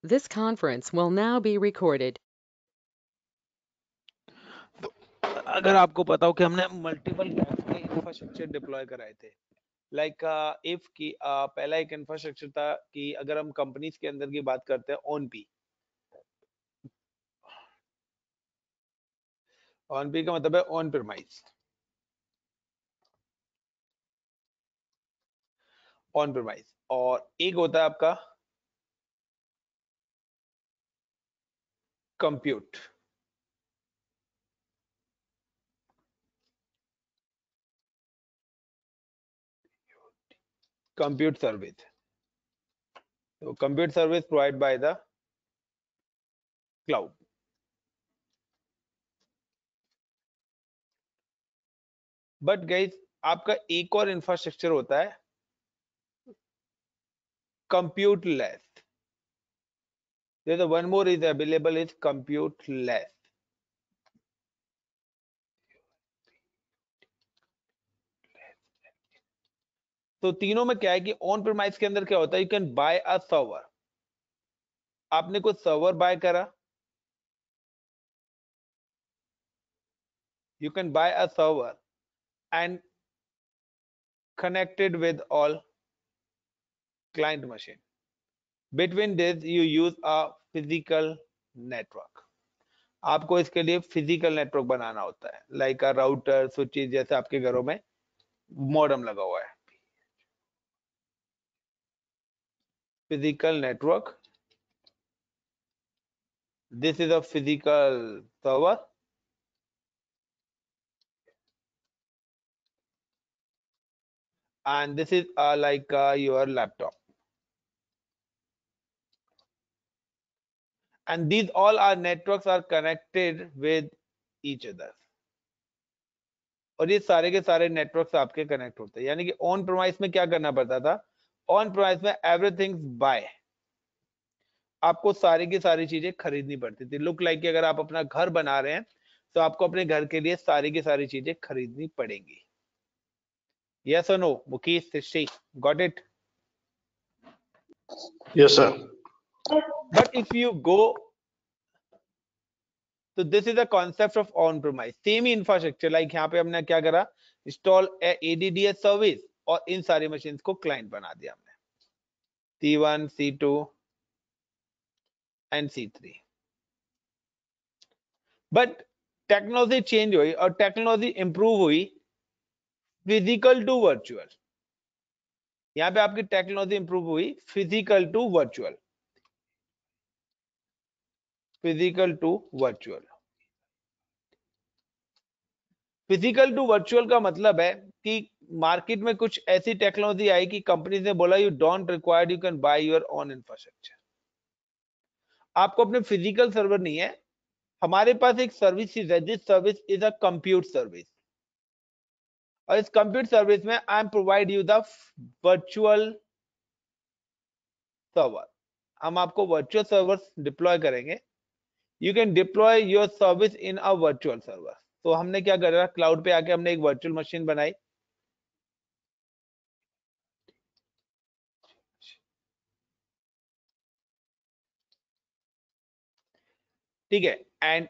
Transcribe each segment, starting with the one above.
This conference will now be recorded. तो अगर आपको पता हो कि हमने मल्टीपल टाइप्स के इंफ्रास्ट्रक्चर डिप्लॉय कराए थे, लाइक इफ की पहला एक इंफ्रास्ट्रक्चर था कि अगर हम कंपनीज के अंदर की बात करते हैं, ऑन पी का मतलब है ऑन प्रीमाइस, और एक होता है आपका कंप्यूट। कंप्यूट सर्विस, तो compute service provide by the cloud. But guys, आपका एक और इंफ्रास्ट्रक्चर होता है compute less. There's a one more is available is compute less. तो तीनों में क्या है कि ऑन प्रीमाइस के अंदर क्या होता है, you can buy a server. आपने कुछ सर्वर बाय करा, you can buy a server and connected with all client machine. Between this you use a physical network. आपको इसके लिए फिजिकल नेटवर्क बनाना होता है, लाइक अ राउटर स्विचेस, जैसे आपके घरों में मॉडेम लगा हुआ है। Physical network, this is a physical server and this is like your laptop, and these all our networks are connected with each other, और ये सारे के सारे नेटवर्क्स आपके कनेक्ट होते हैं। यानी कि ऑन प्रोमाइस में क्या करना पड़ता था, ऑन प्रोमाइस में एवरीथिंग बाय, आपको सारी की सारी चीजें खरीदनी पड़ती थी। लुक लाइक कि अगर आप अपना घर बना रहे हैं तो आपको अपने घर के लिए सारी की सारी चीजें खरीदनी पड़ेंगी। यस और no Mukesh, Srishti, got it? Yes, sir. But if you go, तो this is the concept of on premise, same ही इंफ्रास्ट्रक्चर। लाइक यहाँ पे हमने क्या करा, इंस्टॉल एडीडीएस सर्विस, और इन सारी मशीन को क्लाइंट बना दिया हमने, C1 C2 and C3। But technology change हुई और टेक्नोलॉजी इंप्रूव हुई फिजिकल टू वर्चुअल। यहाँ पे आपकी टेक्नोलॉजी इंप्रूव हुई physical to virtual, physical to virtual. Physical to virtual का मतलब है कि मार्केट में कुछ ऐसी टेक्नोलॉजी आई कि कंपनीज ने बोला you don't required, you can by your own infrastructure. आपको अपने फिजिकल सर्वर नहीं है, हमारे पास एक सर्विस है, this service is a compute service, और इस कंप्यूट सर्विस में I am provide you the virtual server. हम आपको वर्चुअल सर्वर डिप्लॉय करेंगे, you can deploy your service in a virtual server. तो हमने क्या करा, क्लाउड पे आके हमने एक वर्चुअल मशीन बनाई, ठीक है, एंड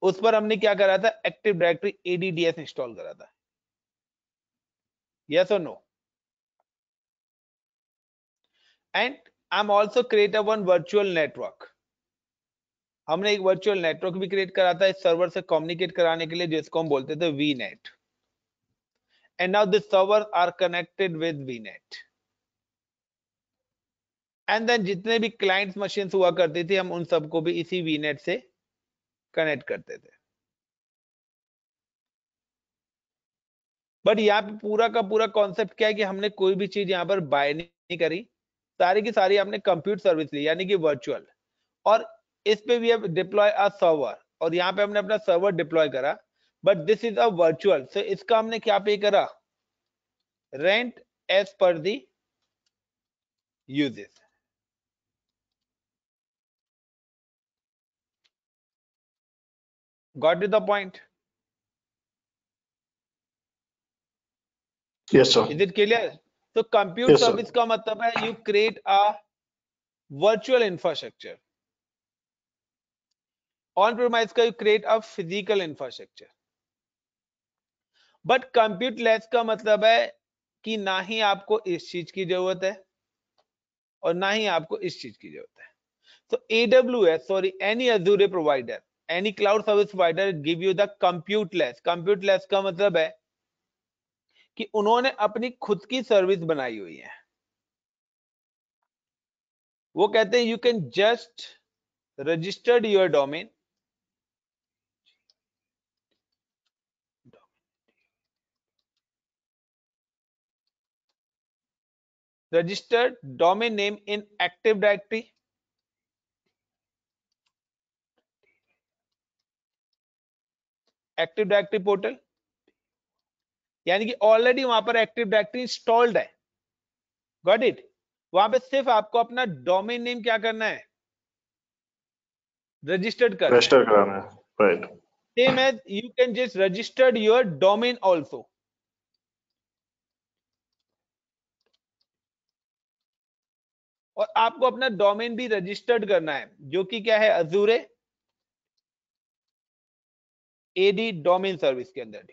उस पर हमने क्या करा था, एक्टिव डायरेक्टरी एडीडीएस इंस्टॉल करा था। यस और no? And I am also create a one virtual network. हमने एक वर्चुअल नेटवर्क भी क्रिएट करा था इस सर्वर से कम्युनिकेट कराने के लिए, जिसको हम बोलते थे VNet. And now this server are connected with VNet, and then जितने भी क्लाइंट्स मशीन्स हुआ करती थी, हम उन सबको भी इसी वीनेट से कनेक्ट करते थे। बट यहाँ पे पूरा का पूरा कॉन्सेप्ट क्या है कि हमने कोई भी चीज यहाँ पर बाय नहीं करी, सारी की सारी हमने कंप्यूट सर्विस ली, यानी कि वर्चुअल। और इस पे भी डिप्लॉय अ सर्वर, और यहाँ पे हमने अपना सर्वर डिप्लॉय करा, but this is a virtual, so इसका हमने क्या पे करा, rent as per the usage. Got it the point? Yes, sir. Is it clear? तो कंप्यूट Yes, sir. सर्विस का मतलब है you create a virtual infrastructure, on premise का you create a physical infrastructure, but compute less का मतलब है कि ना ही आपको इस चीज की जरूरत है और ना ही आपको इस चीज की जरूरत है। तो AWS, sorry, any Azure provider, any cloud service provider give you the compute less. Compute less का मतलब है कि उन्होंने अपनी खुद की सर्विस बनाई हुई है। वो कहते हैं you can just registered your domain, registered domain name in Active Directory, active directory portal, यानी कि ऑलरेडी वहां पर एक्टिव डायरेक्टरी इंस्टॉल्ड है। Got it? वहां पे सिर्फ आपको अपना डोमेन नेम क्या करना है, रजिस्टर्ड करना है। रजिस्टर कराना है, right. Same as you can just registered your domain also. और आपको अपना डोमेन भी रजिस्टर्ड करना है, जो कि क्या है, Azure AD डोमेन सर्विस के अंदर।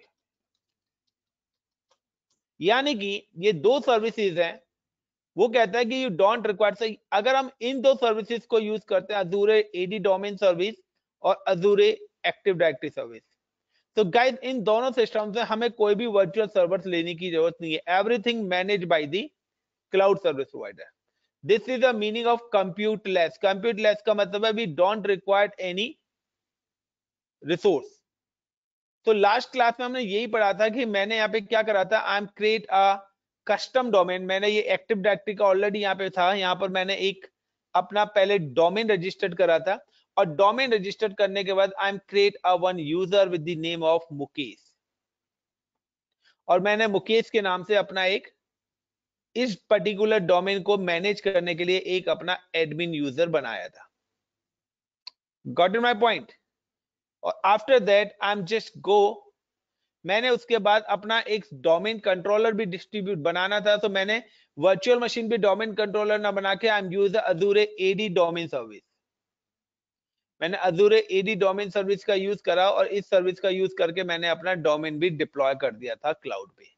यानी कि ये दो सर्विसेज हैं। वो कहता है कि यू डोंट रिक्वायर, अगर हम इन दो सर्विसेज को यूज करते हैं, Azure AD डोमेन सर्विस और Azure एक्टिव डायरेक्टरी सर्विस, तो गाइस इन दोनों सिस्टम से हमें कोई भी वर्चुअल सर्वर्स लेने की जरूरत नहीं है। Everything manage by the cloud service provider. This is the meaning of compute less. Compute less का मतलब है we don't require any resource. तो लास्ट क्लास में हमने यही पढ़ा था कि मैंने यहाँ पे क्या करा था, I am create a custom domain. मैंने ये एक्टिव डायरेक्टरी का ऑलरेडी यहाँ पे था, यहाँ पर मैंने एक अपना पहले डोमेन रजिस्टर्ड करा था, और डोमेन रजिस्टर्ड करने के बाद I am create a one user with the name of Mukesh, और मैंने मुकेश के नाम से अपना एक इस पर्टिकुलर डोमेन को मैनेज करने के लिए एक अपना एडमिन यूजर बनाया था। Got it my point? और after that I am just go, मैंने उसके बाद अपना एक डोमेन कंट्रोलर भी डिस्ट्रीब्यूट बनाना था, तो मैंने वर्चुअल मशीन पे डोमेन कंट्रोलर ना बना के I am use Azure AD domain service. मैंने Azure AD डोमेन सर्विस का यूज करा, और इस सर्विस का यूज करके मैंने अपना डोमेन भी डिप्लॉय कर दिया था क्लाउड पे।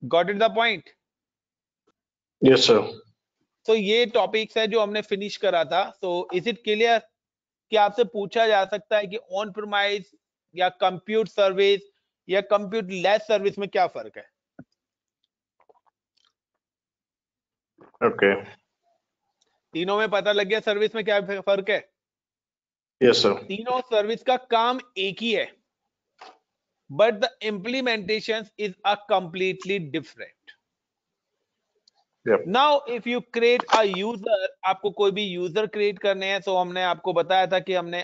Got it the point? Yes sir. तो ये टॉपिक्स है जो हमने फिनिश करा था। सो इज इट क्लियर कि आपसे पूछा जा सकता है कि ऑन प्रीमाइस या कंप्यूट सर्विस या कंप्यूट लेस सर्विस में क्या फर्क है? ओके, तीनों में पता लग गया सर्विस में क्या फर्क है? Yes sir. तीनों सर्विस का काम एक ही है, but the implementation is a completely different. Yep. Now if you create a user, आपको कोई भी यूजर क्रिएट करने हैं, तो हमने आपको बताया था कि हमने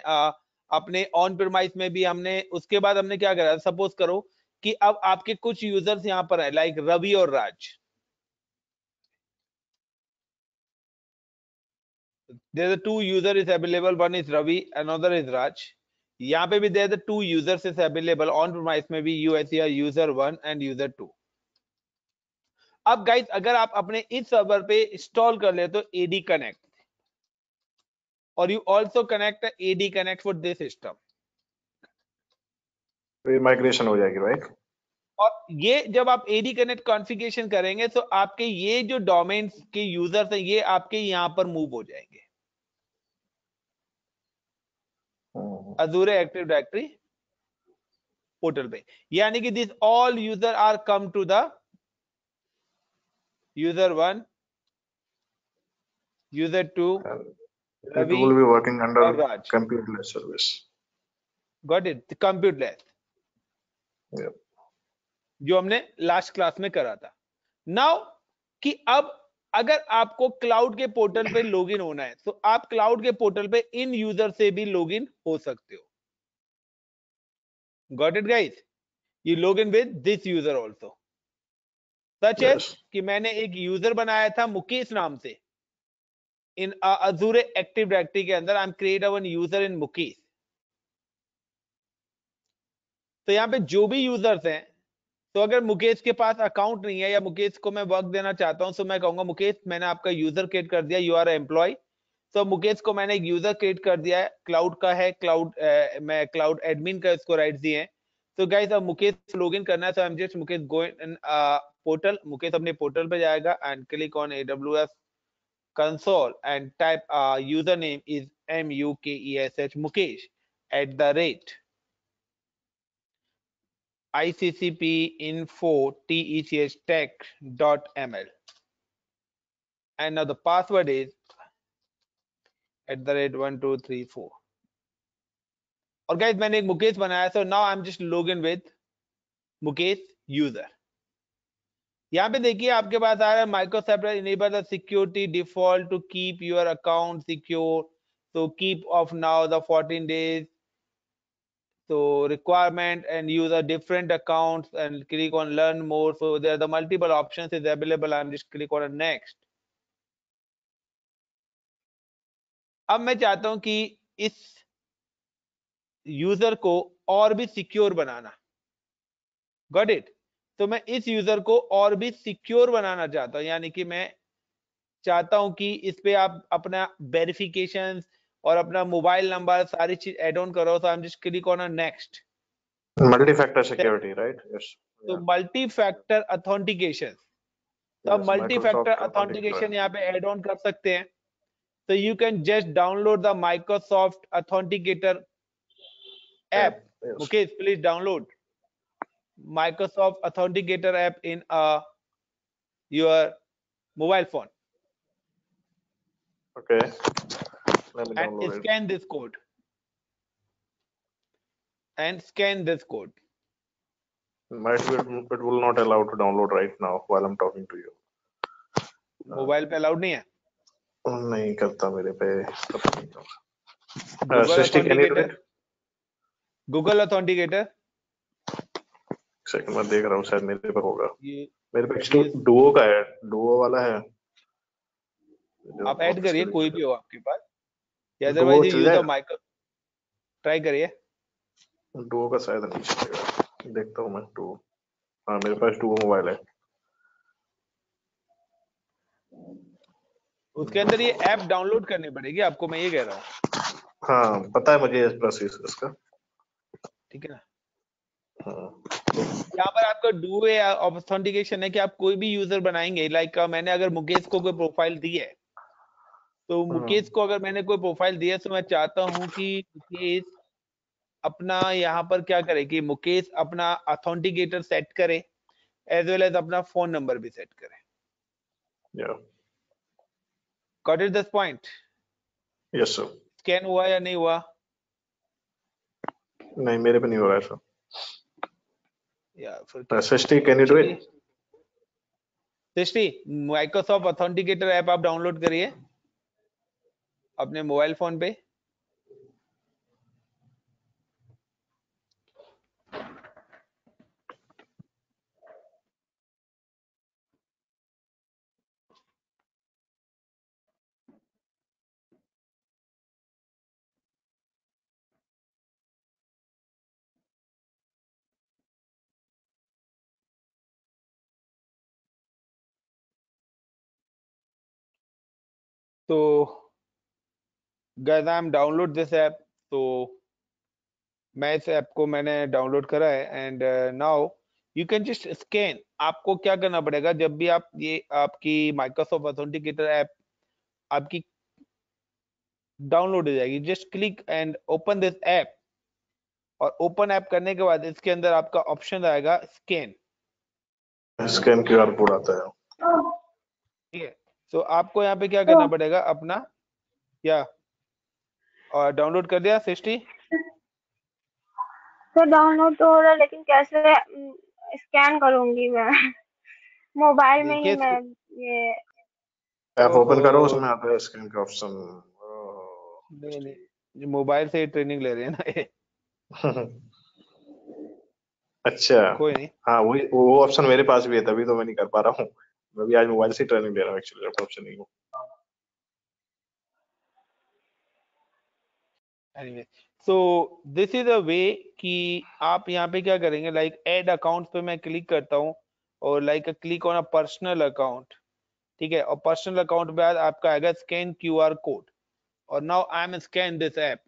अपने ऑन प्रीमाइस में भी हमने उसके बाद हमने क्या करा, सपोज करो कि अब आपके कुछ यूजर्स यहां पर है, लाइक रवि और राज। there are two user is available, one is Ravi, another is Raj. यहाँ पे भी there are two users is available on premise में भी, you as user 1 and user 2. अब गाइस अगर आप अपने इस सर्वर पे इंस्टॉल कर ले तो AD connect, और you also connect AD connect for this system, तो ये माइग्रेशन हो जाएगी, राइट? और ये जब आप AD connect कॉन्फ़िगरेशन करेंगे तो आपके ये जो डोमेन्स के यूजर्स हैं ये आपके यहाँ पर मूव हो जाएंगे Azure एक्टिव डायरेक्टरी पोर्टल पे। यानी कि this all user are come to the user 1, user 2, It will be working under और राज। compute-less service. Got it? Compute less, Yep. जो हमने लास्ट क्लास में करा था। नाउ कि अब अगर आपको क्लाउड के पोर्टल पे लॉगिन होना है, तो आप क्लाउड के पोर्टल पे इन यूजर से भी लॉगिन हो सकते हो। Got it guys? You login with this user also, such as Yes. कि मैंने एक यूजर बनाया था मुकेश नाम से इन Azure एक्टिव डायरेक्टरी के अंदर। I am create one user इन मुकेश। तो यहाँ पे जो भी यूजर्स हैं, तो अगर मुकेश के पास अकाउंट नहीं है या मुकेश को मैं वर्क देना चाहता हूं, तो मैं कहूंगा मुकेश मैंने आपका यूजर क्रिएट कर दिया, यू आर एम्प्लॉय, तो मुकेश को मैंने एक यूजर क्रिएट कर दिया है, क्लाउड का है, क्लाउड मैं क्लाउड एडमिन का इसको राइट्स दिए हैं। तो गाइस अब मुकेश लॉगिन करना है, तो आई am just Mukesh go in portal. Mukesh अपने पोर्टल पे जाएगा and click on AWS console and type username is MUKESH Mukesh @ ICCPinfo.tech.ml and now the password is @1234 और guys मैंने एक मुकेश बनाया, so now I'm just login with Mukesh user। यहाँ पे देखिए आपके पास आ रहा है Microsoft enable the security default to keep your account secure, so keep off now the 14 days, so requirement and use a different accounts and click on learn more. So there are the multiple options is available. I'm just click on next। अब मैं चाहता हूं कि इस user को और भी secure banana, got it. तो मैं इस यूजर को और भी सिक्योर बनाना चाहता हूं, यानी कि मैं चाहता हूं कि इस पे आप अपना वेरिफिकेशन और अपना मोबाइल नंबर सारी चीज एड ऑन करो। तो आई am just click on next. Multi-factor security, right? Yes. तो Yeah. मल्टी फैक्टर ऑथेंटिकेशन, तो Yes, multi factor Microsoft authentication Authenticator. यहाँ पे ऐड ऑन कर सकते हैं। तो you can just download the Microsoft authenticator app. Yes. Mukesh please download Microsoft authenticator app in your mobile phone Okay. Let me and download it. scan this code and scan this code। Might be it will not allow to download right now while I'm talking to you. Mobile पे allowed नहीं है, नहीं करता मेरे पे। Google Srishti can you do authenticator, it? Google authenticator second मैं देख रहा हूँ, शायद मेरे पे होगा। ये मेरे पे डुओ का है, डुओ वाला है। आप ऐड करिए, कोई भी हो आपके पास, या डुओ अदरवाइज चल यूज द जाएगा? माइक्रो, ट्राई करिए। डुओ का शायद नहीं चलेगा, देखता हूँ मैं। डुओ, हाँ मेरे पास डुओ मोबाइल है। उसके अंदर ये ऐप डाउनलोड करनी पड़ेगी आपको, मैं ये कह रहा हूँ। हाँ पता है मुझे प्रोसेस इसका, ठीक है ना। हाँ। यहाँ पर आपका डू वे ऑथेंटिकेशन है कि आप कोई भी यूजर बनाएंगे, लाइक मैंने अगर मुकेश को कोई प्रोफाइल दी है, तो मुकेश को अगर मैंने कोई प्रोफाइल दी है, तो मैं चाहता हूँ कि मुकेश अपना यहाँ पर क्या करे कि मुकेश अपना ऑथेंटिकेटर सेट करे एज वेल एज अपना फोन नंबर भी सेट करे। Yeah. Got it this point? Yes sir. Scan हुआ या नहीं हुआ? नहीं मेरे पे नहीं हो रहा है सर। या फिर क्या? Srishti can you do it? Srishti Microsoft authenticator app आप डाउनलोड करिए अपने मोबाइल फोन पे। तो guys, I'm download this app, तो मैं इस ऐप को मैंने डाउनलोड करा है and now you can just scan. आपको क्या करना पड़ेगा, जब भी आप ये आपकी माइक्रोसॉफ्ट ऑथेंटिकेटर ऐप आपकी डाउनलोड हो जाएगी, just click and open this app, और ओपन ऐप करने के बाद इसके अंदर आपका ऑप्शन आएगा स्कैन। स्कैन क्यूआर कोड आता है। ठीक है, तो आपको यहाँ पे क्या करना पड़ेगा, अपना या और डाउनलोड कर दिया सृष्टि? तो डाउनलोड तो हो रहा है, लेकिन कैसे स्कैन करूंगी मैं? मोबाइल में ही देखिए मैं ये ऐप ओपन करो, उसमें आता है स्कैन का ऑप्शन। नहीं मोबाइल से ट्रेनिंग ले रहे हैं ना ये। अच्छा कोई नहीं, हाँ वही वो ऑप्शन मेरे पास भी है, तभी तो मैं नहीं कर पा रहा हूँ। मैं भी आज मोबाइल से ट्रेनिंग ले रहा हूँ एक्चुअली, लैपटॉप से नहीं हूँ। anyway, so this is a way कि आप यहाँ पे क्या करेंगे, लाइक ऐड अकाउंट पे मैं क्लिक करता हूँ और like click on a personal account. ठीक है, और पर्सनल अकाउंट पे बाद आपका आएगा स्कैन क्यूआर कोड। और now I M scan this app.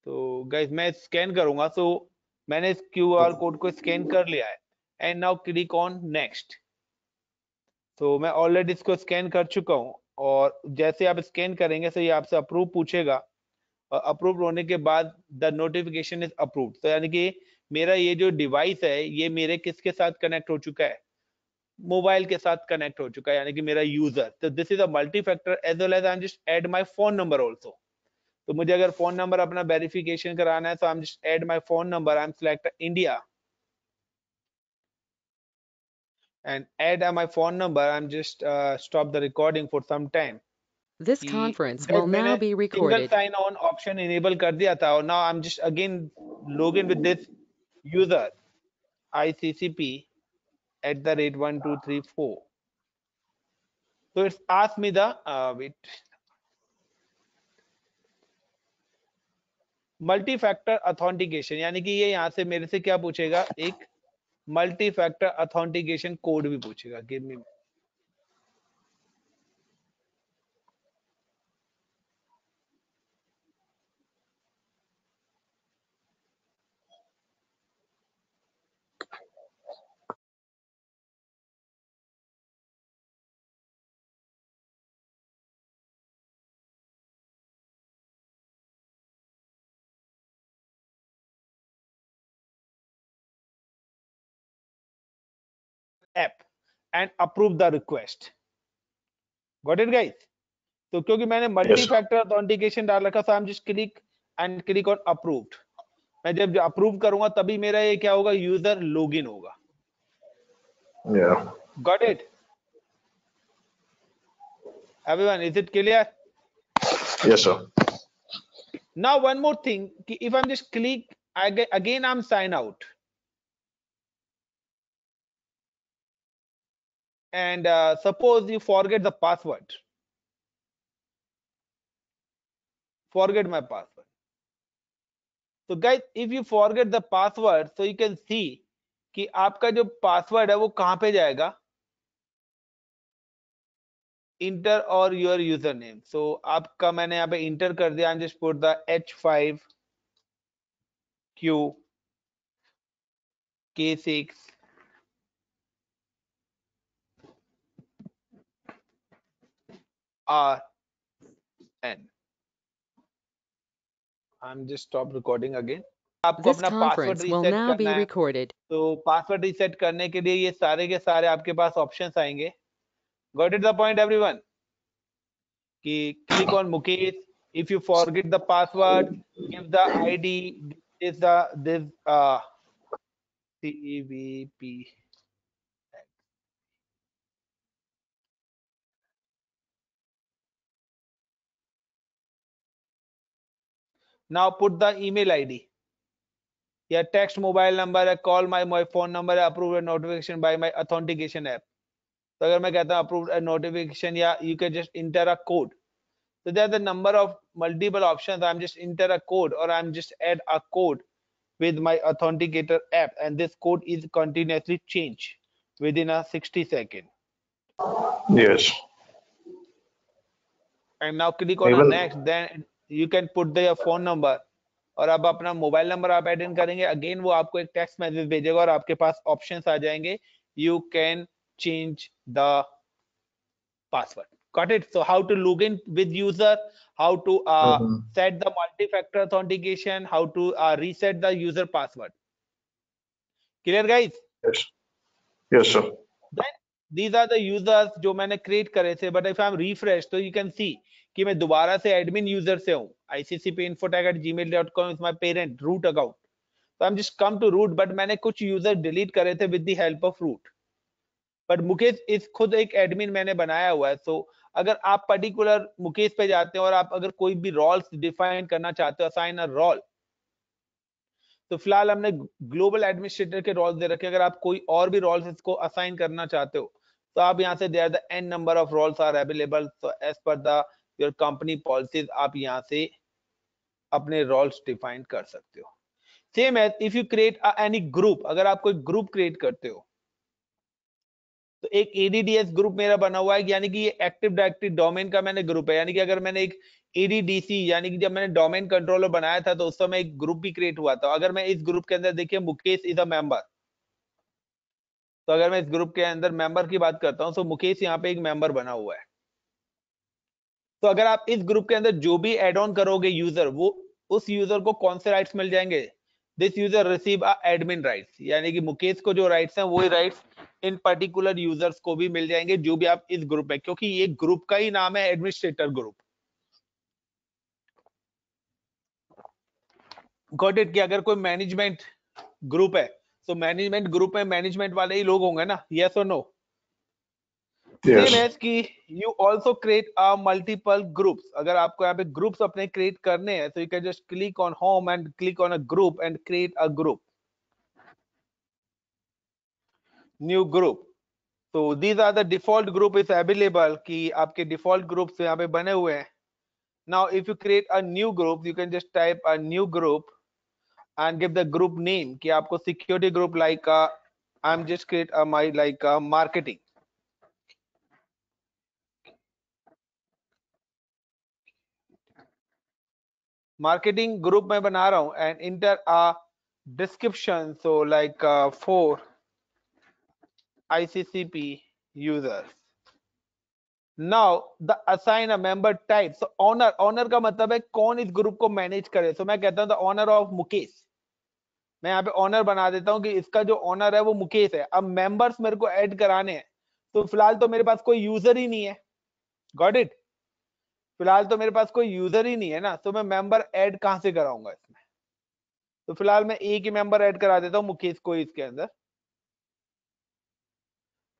तो गाइस मैं स्कैन करूंगा, सो मैंने इस QR कोड को स्कैन कर लिया है and now click on next. तो मैं ऑलरेडी इसको स्कैन कर चुका हूं और जैसे आप स्कैन करेंगे तो ये आपसे अप्रूव पूछेगा और अप्रूव होने के बाद द नोटिफिकेशन इज अप्रूव्ड। तो यानी कि मेरा ये जो डिवाइस है ये मेरे किसके साथ कनेक्ट हो चुका है, मोबाइल के साथ कनेक्ट हो चुका है, यानी कि मेरा यूजर। तो this is a multi factor as well as I am just add my phone number also. तो मुझे अगर फोन नंबर अपना वेरिफिकेशन कराना है तो आई am just add my phone number, I am select India and add my phone number. I'm just stop the recording for some time. This कि conference guys will मैंने now be single recorded. Sign on option enable कर दिया था और now I am just again log in with this user ICCP@1234. so it's asked me the wait multi factor authentication, यानी कि ये यहाँ से मेरे से क्या पूछेगा, एक मल्टी फैक्टर ऑथेंटिकेशन कोड भी पूछेगा। Give me app and approve the request. Got it guys? तो क्योंकि मैंने मल्टी Yes. फैक्टर ऑथेंटिकेशन डाल रखा था, आई am just click on approved. मैं जब अप्रूव करूंगा तभी मेरा ये क्या होगा, यूजर लॉगिन होगा। Yeah. Got it? Everyone, is it clear? Yes, sir. Now one more thing, कि if I'm just click again I'm sign out and suppose you forget the password, forget my password. So guys, if you forget the password, so you can see कि आपका जो password है वो कहां पे जाएगा, inter और योर यूजर नेम। सो आपका मैंने यहाँ पे इंटर कर दिया, I just put the H5QK6 RN। I am just stop recording again. आपको This अपना password conference will reset now be करना है, recorded. तो पासवर्ड रीसेट करने के लिए ये सारे के सारे आपके पास ऑप्शंस आएंगे। Got it the point everyone? कि click on Mukesh, if you forget the password give the ID, is the this CVP। now put the email ID या टेक्स्ट मोबाइल नंबर है, कॉल माई फोन नंबर है, approve notification by my authentication app. तो अगर मैं कहता हूँ approve notification, या you can just enter a code. So there are the number of multiple options. I'm just enter a code or I'm just add a code with my authenticator app, and this code is continuously changed within a 60 second. Yes. And now click on a Even next, then you can put their phone number और अब अपना mobile number आप add इन करेंगे, again वो आपको एक text message भेजेगा और आपके पास ऑप्शंस आ जाएंगे, you can change the password. Got it? So how to log in with user, how to set the multi-factor authentication, how to reset the user password. Clear guys? yes. Yes, sir. Then these are the users जो मैंने create करे थे, but if I'm refresh तो you can see कि मैं दोबारा से admin user से हूँ, ICCPinfotech@gmail.com is my parent root account. So I'm just come to root, but मैंने कुछ user delete करे थे with the help of root. But Mukesh इस खुद एक एडमिन मैंने बनाया हुआ है। सो अगर आप पर्टिकुलर मुकेश पे जाते हैं और आप अगर कोई भी रोल्स डिफाइन करना चाहते हो, असाइन अ रोल, तो फिलहाल हमने ग्लोबल एडमिनिस्ट्रेटर के रोल्स दे रखे। अगर आप कोई और भी रोल्स इसको असाइन करना चाहते हो तो आप यहाँ से there the N number of roles are available, so as per the your company policies आप यहाँ से अपने रोल्स डिफाइन कर सकते हो। Same as if you create any group, अगर आप कोई ग्रुप क्रिएट करते हो तो एक ADDS ग्रुप मेरा बना हुआ है, यानी कि ये एक्टिव डायरेक्टरी डोमेन का मैंने ग्रुप है। यानी कि अगर मैंने एक ADDC यानी कि जब मैंने डोमेन कंट्रोलर बनाया था तो उस समय एक ग्रुप भी क्रिएट हुआ था। अगर मैं इस ग्रुप के अंदर देखिए मुकेश इज अ मेंबर, तो अगर मैं इस ग्रुप के अंदर मेंबर की बात करता हूं तो मुकेश यहाँ पे एक मेंबर बना हुआ है। तो अगर आप इस ग्रुप के अंदर जो भी एड ऑन करोगे यूजर, वो उस यूजर को कौन से राइट्स मिल जाएंगे? This user receive a admin rights, यानी कि मुकेश को जो राइट्स हैं वही राइट्स इन पर्टिकुलर यूजर्स को भी मिल जाएंगे जो भी आप इस ग्रुप में, क्योंकि ये ग्रुप का ही नाम है एडमिनिस्ट्रेटर ग्रुप। Got it? कि अगर कोई मैनेजमेंट ग्रुप है तो मैनेजमेंट ग्रुप में मैनेजमेंट वाले ही लोग होंगे ना, यस और नो? Yes. सेम एज कि you also create a multiple groups. अगर आपको यहाँ पे ग्रुप्स अपने क्रिएट करने हैं तो you can just click on home and click on a group and create a group, new group. तो these are the default group is available, कि आपके डिफॉल्ट ग्रुप्स यहाँ पे बने हुए हैं। Now if you create a new group you can just type a new group and give the group name, कि आपको security group like I'm just create my like marketing, marketing group मैं बना रहा हूँ and enter a description, so like for ICCP users. Now the assign a member type, so owner का मतलब है कौन इस ग्रुप को मैनेज करे। so मैं कहता हूँ the owner of मुकेश, मैं यहाँ पे ऑनर बना देता हूँ कि इसका जो ऑनर है वो मुकेश है। अब मेंबर्स मेरे को ऐड कराने हैं, तो फिलहाल तो मेरे पास कोई यूजर ही नहीं है। Got it? फिलहाल तो मेरे पास कोई यूजर ही नहीं है ना, तो मैं मेंबर ऐड कहां से कराऊंगा इसमें? तो फिलहाल मैं एक ही मेंबर ऐड करा देता हूं मुकेश को इसके अंदर।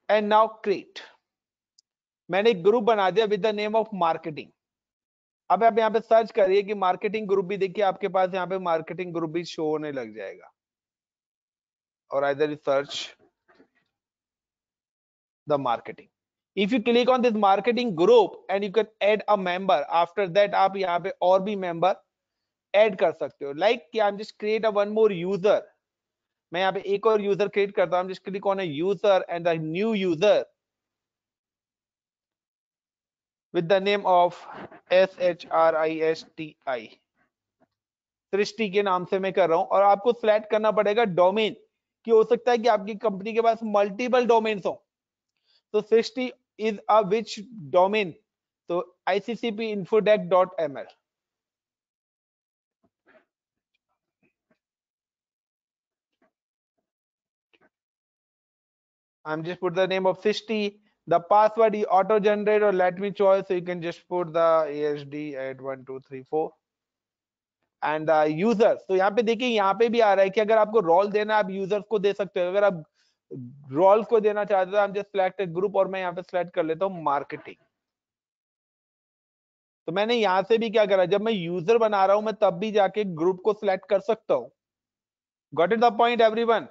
एंड नाउ क्रिएट, मैंने एक ग्रुप बना दिया with the name of marketing. अब आप यहाँ पे सर्च करिए कि मार्केटिंग ग्रुप भी, देखिए आपके पास यहाँ पे मार्केटिंग ग्रुप भी शो होने लग जाएगा। और either search the marketing, if you click on this marketing group and you can add a member, after that आप यहाँ पे और भी member ऐड कर सकते हो। लाइक कि आई am just create a one more user, मैं यहाँ पे एक और यूजर क्रिएट करता हूँ, just click on a user and the new user with the name of SHRISTI, सृष्टि के नाम से मैं कर रहा हूँ। और आपको सिलेक्ट करना पड़ेगा डोमेन, कि हो सकता है कि आपकी कंपनी के पास मल्टीपल डोमेन्स हो। तो सृष्टि इज अ विच डोमेन? तो ICCPinfodeck.ml। I'm just put the name of Sishti. The password you auto generate or let me choose, so you can just put the ASD at 1 2 3 4 and the users। तो यहाँ पे देखिए, यहाँ पे भी आ रहा है कि अगर आपको रोल देना है आप यूजर्स को दे सकते हो। अगर आप रोल्स को देना चाहते हो, I'm just select a group और मैं यहाँ पे select कर लेता हूँ मार्केटिंग। तो मैंने यहाँ से भी क्या करा, जब मैं यूजर बना रहा हूँ मैं तब भी जाके ग्रुप को सिलेक्ट कर सकता हूँ। Got it the point everyone?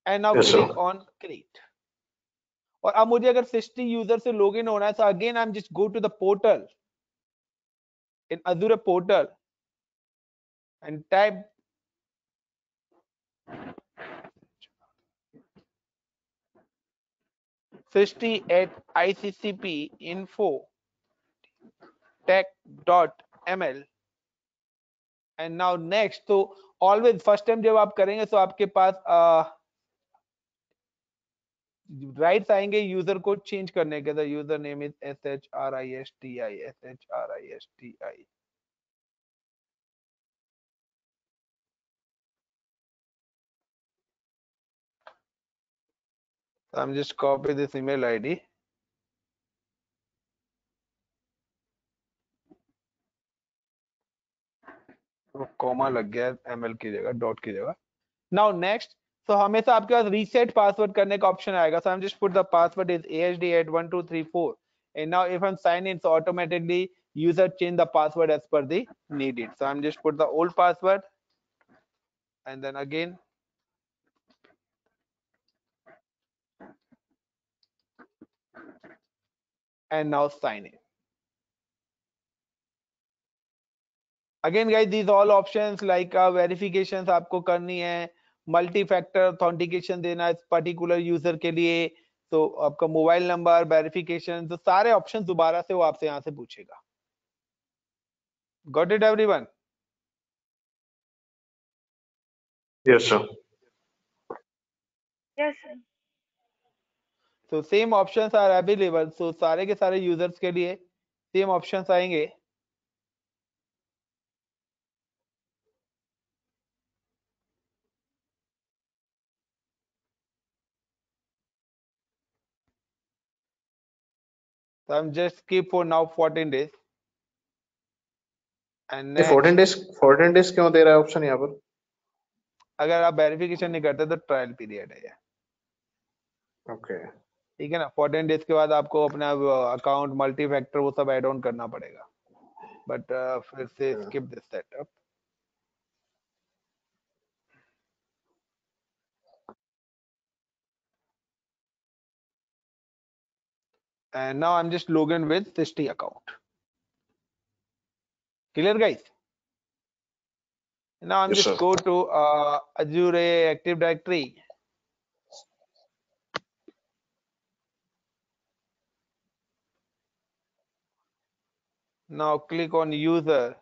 And now Yes, click sir. on create। और अब मुझे अगर 60 यूजर से लॉगिन होना है, तो again I am just go to the portal in Azure portal and type srishti@iccpinfotech.ml and now next। तो always first time जब आप करेंगे तो आपके पास राइट्स आएंगे यूजर को चेंज करने के। The user name is SHRISTI। So I'm just copy this email ID। Comma लग गया ML की जगह, डॉट की जगह। Now next, so हमेशा आपके पास reset password करने का ऑप्शन आएगा। So I'm just put the password is ASD@1234 and now if I'm sign in, so automatically user change the password as per the needed। So I'm just put the old password and then again and now sign in। Again guys, these all options like verifications आपको करनी है, multi factor authentication देना है particular user के लिए, तो आपका mobile number verification, तो सारे ऑप्शन दोबारा से वो आपसे यहाँ से पूछेगा। Got it everyone? Yes sir. Yes sir. तो सेम ऑप्शंस आर अवेलेबल, सो सारे के सारे यूजर्स के लिए सेम ऑप्शंस आएंगे। So I'm just skip for now 14 days and ये 14 डेज क्यों दे रहा है ऑप्शन यहाँ पर? अगर आप वेरिफिकेशन नहीं करते तो ट्रायल पीरियड है ये। ओके ठीक है ना, 14 डेज के बाद आपको अपना अकाउंट मल्टी फैक्टर वो सब ऐड ऑन करना पड़ेगा, बट फिर से skip this setup. And now I'm just logged in with Sisti account. Clear guys? Now I'm Yes, just sir. go to Azure Active Directory. Now click on user.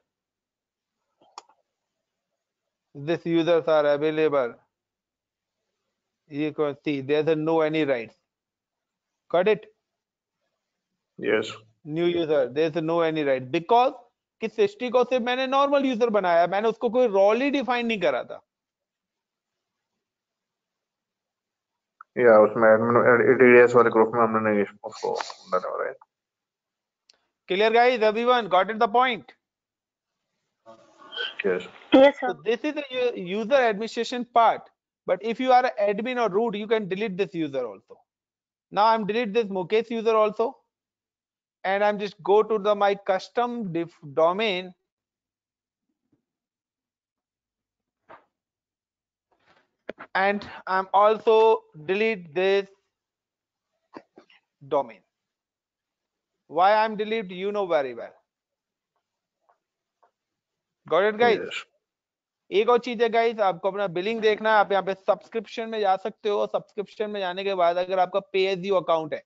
These users are available. You can see there's a no any rights. Got it? Yes new user there is no any right because कि सिस्टी को सिर्फ मैंने normal user बनाया, मैंने उसको कोई role ही define नहीं करा था। या उसमें एडमिन एडीएस वाले ग्रुप में हमने नहीं उसको डाला हो रहा है। Clear guys, everyone got it the point? Yes Yes So sir. this is the user administration part, but if you are an admin or root you can delete this user also. Now I'm delete this Mukesh user also, and I'm just go to the my custom domain, and I'm also delete this domain. Why I'm delete, you know very well. Got it guys? Yes एक और चीज है guys, आपको अपना billing देखना है, आप यहाँ पे सब्सक्रिप्शन में जा सकते हो। सब्सक्रिप्शन में जाने के बाद अगर आपका पे एज यू अकाउंट है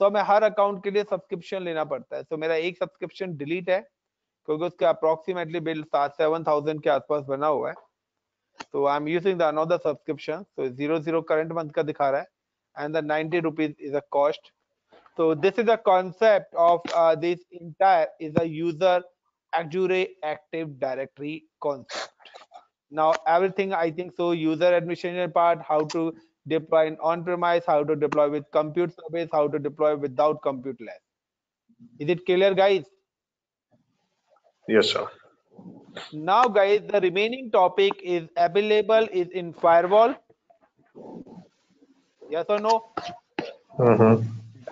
तो हमें हर अकाउंट के लिए सब्सक्रिप्शन लेना पड़ता है। तो मेरा एक सब्सक्रिप्शन डिलीट है क्योंकि उसका अप्रोक्सीमेटली बिल 7,000 के आसपास बना हुआ है। तो I am using the another subscription, तो 00 करंट मंथ का दिखा रहा है and the 90 rupees is a cost. So this is the concept of this entire is a user Azure Active Directory concept. Now everything I think so, user administration part, how to deploy in on-premise, how to deploy with compute service, how to deploy without compute less. Is it clear guys? Yes sir. Now guys, the remaining topic is available is in firewall. Yes or no?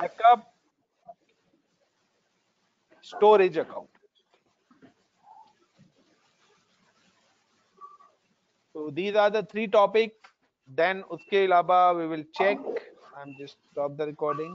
Backup, storage account. So these are the three topics. Then uske अलावा we will check. I'm just stop the recording.